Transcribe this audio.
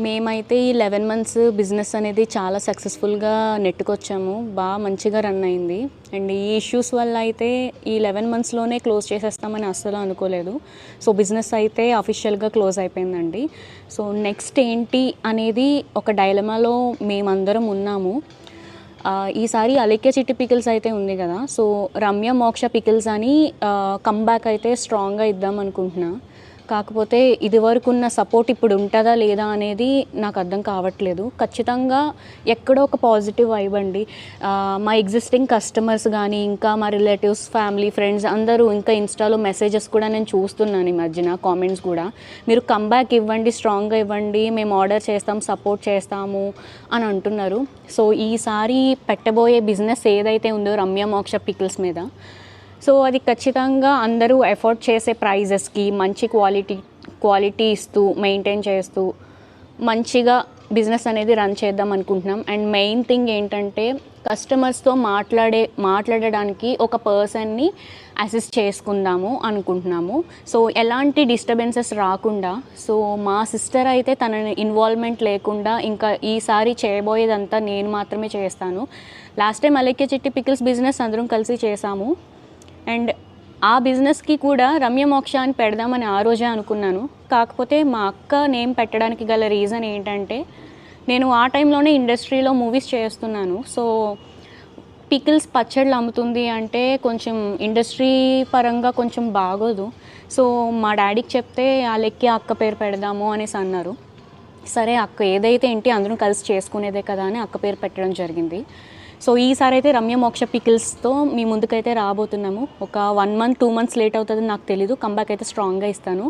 మేమైతే ఈ 11 months business అనేది చాలా సక్సెస్ఫుల్గా నెట్టుకొచ్చాము. మంచిగా రన్ అయింది. అండ్ ఈ ఇష్యూస్ వల్ల అయితే ఈ 11 మంత్స్లోనే క్లోజ్ చేసేస్తామని అస్సలు అనుకోలేదు. సో బిజినెస్ అయితే అఫీషియల్గా క్లోజ్ అయిపోయిందండి. సో నెక్స్ట్ ఏంటి అనేది ఒక డైలమాలో మేమందరం ఉన్నాము. ఈసారి అలేఖ్య చిట్టి పికిల్స్ అయితే ఉంది కదా, సో రమ్య మోక్ష పికిల్స్ అని కమ్బ్యాక్ అయితే స్ట్రాంగ్గా ఇద్దాం అనుకుంటున్నా. కాకపోతే ఇదివరకు ఉన్న సపోర్ట్ ఇప్పుడు ఉంటుందా లేదా అనేది నాకు అర్థం కావట్లేదు. ఖచ్చితంగా ఎక్కడో ఒక పాజిటివ్ వైబ్ అండి. మా ఎగ్జిస్టింగ్ కస్టమర్స్ కానీ, ఇంకా మా రిలేటివ్స్, ఫ్యామిలీ, ఫ్రెండ్స్ అందరూ ఇంకా ఇన్స్టాలో మెసేజెస్ కూడా నేను చూస్తున్నాను ఈ మధ్యన, కామెంట్స్ కూడా. మీరు కమ్బ్యాక్ ఇవ్వండి, స్ట్రాంగ్గా ఇవ్వండి, మేము ఆర్డర్ చేస్తాం, సపోర్ట్ చేస్తాము అని అంటున్నారు. సో ఈసారి పెట్టబోయే బిజినెస్ ఏదైతే ఉందో రమ్య మోక్ష పికిల్స్ మీద, సో అది ఖచ్చితంగా అందరూ ఎఫోర్డ్ చేసే ప్రైజెస్కి మంచి క్వాలిటీ ఇస్తూ, మెయింటైన్ చేస్తూ మంచిగా బిజినెస్ అనేది రన్ చేద్దాం అనుకుంటున్నాం. అండ్ మెయిన్ థింగ్ ఏంటంటే కస్టమర్స్తో మాట్లాడడానికి ఒక పర్సన్ని అసిస్ట్ చేసుకుందాము అనుకుంటున్నాము. సో ఎలాంటి డిస్టర్బెన్సెస్ రాకుండా, సో మా సిస్టర్ అయితే తన ఇన్వాల్వ్మెంట్ లేకుండా ఇంకా ఈసారి చేయబోయేదంతా నేను మాత్రమే చేస్తాను. లాస్ట్ టైం అలేఖ్య చిట్టి పికిల్స్ బిజినెస్ అందరం కలిసి చేసాము. అండ్ ఆ బిజినెస్కి కూడా రమ్య మోక్ష అని పెడదామని ఆ రోజే అనుకున్నాను. కాకపోతే మా అక్క నేమ్ పెట్టడానికి గల రీజన్ ఏంటంటే, నేను ఆ టైంలోనే ఇండస్ట్రీలో మూవీస్ చేస్తున్నాను. సో పికిల్స్ పచ్చళ్ళు అమ్ముతుంది అంటే కొంచెం ఇండస్ట్రీ పరంగా కొంచెం బాగోదు. సో మా డాడీకి చెప్తే అలేఖ్య అక్క పేరు పెడదాము అనేసి అన్నారు. సరే అక్క ఏదైతే ఏంటి అందరం కలిసి చేసుకునేదే కదా అని అక్క పేరు పెట్టడం జరిగింది. సో ఈసారి అయితే రమ్య మోక్ష పికిల్స్తో మీ ముందుకైతే రాబోతున్నాము. ఒక 1 మంత్ 2 మంత్స్ లేట్ అవుతుందని నాకు తెలీదు. కంబ్యాక్ అయితే స్ట్రాంగ్గా ఇస్తాను.